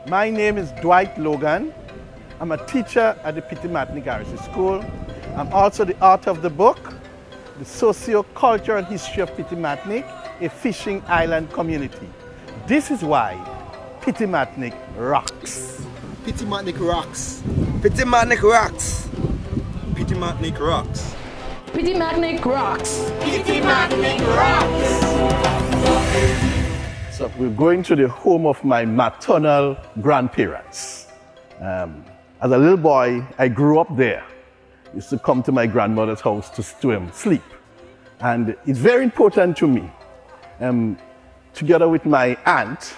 My name is Dwight Logan. I'm a teacher at the Petite Martinique RC School. I'm also the author of the book, The Socio-Cultural History of Petite Martinique, a Fishing Island Community. This is why Petite Martinique rocks. Petite Martinique Rocks. Petite Martinique Rocks. Petite Martinique Rocks. Petite Martinique Rocks. Petite Martinique Rocks. So we're going to the home of my maternal grandparents. As a little boy, I grew up there. I used to come to my grandmother's house to sleep. And it's very important to me. Together with my aunt,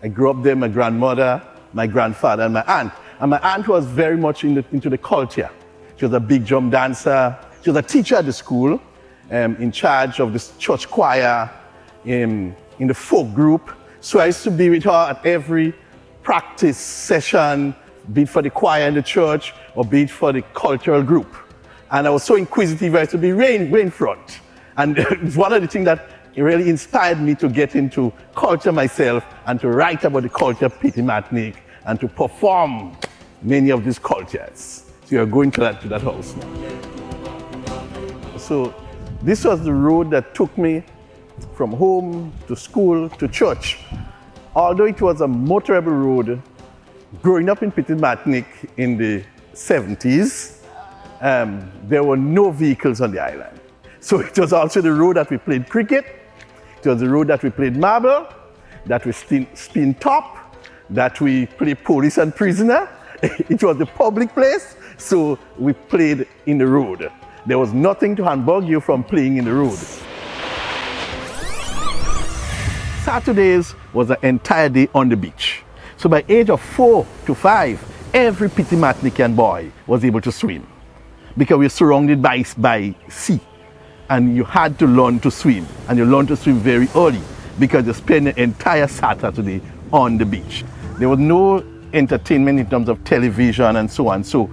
I grew up there, my grandmother, my grandfather, and my aunt. And my aunt was very much into the culture. She was a big drum dancer. She was a teacher at the school, in charge of this church choir, in the folk group. So I used to be with her at every practice session, be it for the choir in the church or be it for the cultural group. And I was so inquisitive, I used to be rain front. And it's one of the things that really inspired me to get into culture myself and to write about the culture of Petite Martinique and to perform many of these cultures. So you're going to that house now. So this was the road that took me from home to school to church. Although it was a motorable road, growing up in Petite Martinique in the 70s, there were no vehicles on the island. So it was also the road that we played cricket, it was the road that we played marble, that we spin top, that we played police and prisoner. It was the public place, so we played in the road. There was nothing to handbug you from playing in the road. Saturdays was an entire day on the beach. So by age of 4 to 5, every Petite Martiniquean boy was able to swim because we were surrounded by sea. And you had to learn to swim, and you learned to swim very early because you spent the entire Saturday on the beach. There was no entertainment in terms of television and so on. So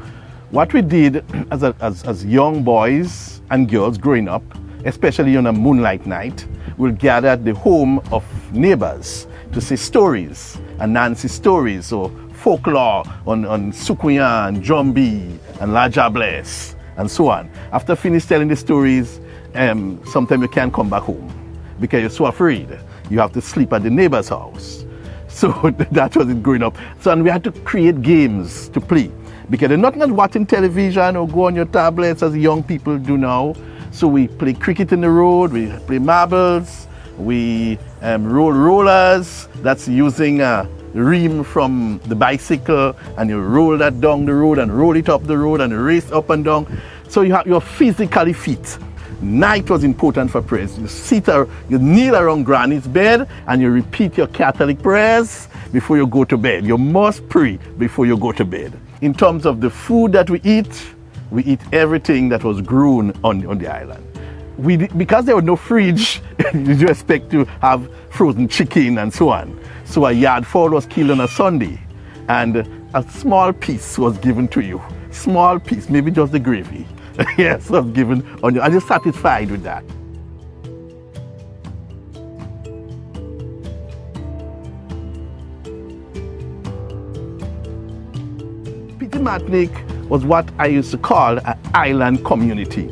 what we did as young boys and girls growing up, especially on a moonlight night, we'll gather at the home of neighbors to say stories, and Nancy stories, or folklore on Sukuya and Jumbi and La Jablesse and so on. After finish telling the stories, sometimes you can't come back home because you're so afraid. You have to sleep at the neighbor's house. So that was it growing up. So and we had to create games to play because they're not watching television or go on your tablets as young people do now. So we play cricket in the road, we play marbles, we roll rollers. That's using a ream from the bicycle, and you roll that down the road and roll it up the road and race up and down. So you're physically fit. Night was important for prayers. You kneel around Granny's bed and you repeat your Catholic prayers before you go to bed. You must pray before you go to bed. In terms of the food that we eat everything that was grown on the island. Because there was no fridge, you expect to have frozen chicken and so on. So a yard fowl was killed on a Sunday, and a small piece was given to you. Small piece, maybe just the gravy. Yes, was given on you, and you're satisfied with that. Petite Martinique was what I used to call an island community.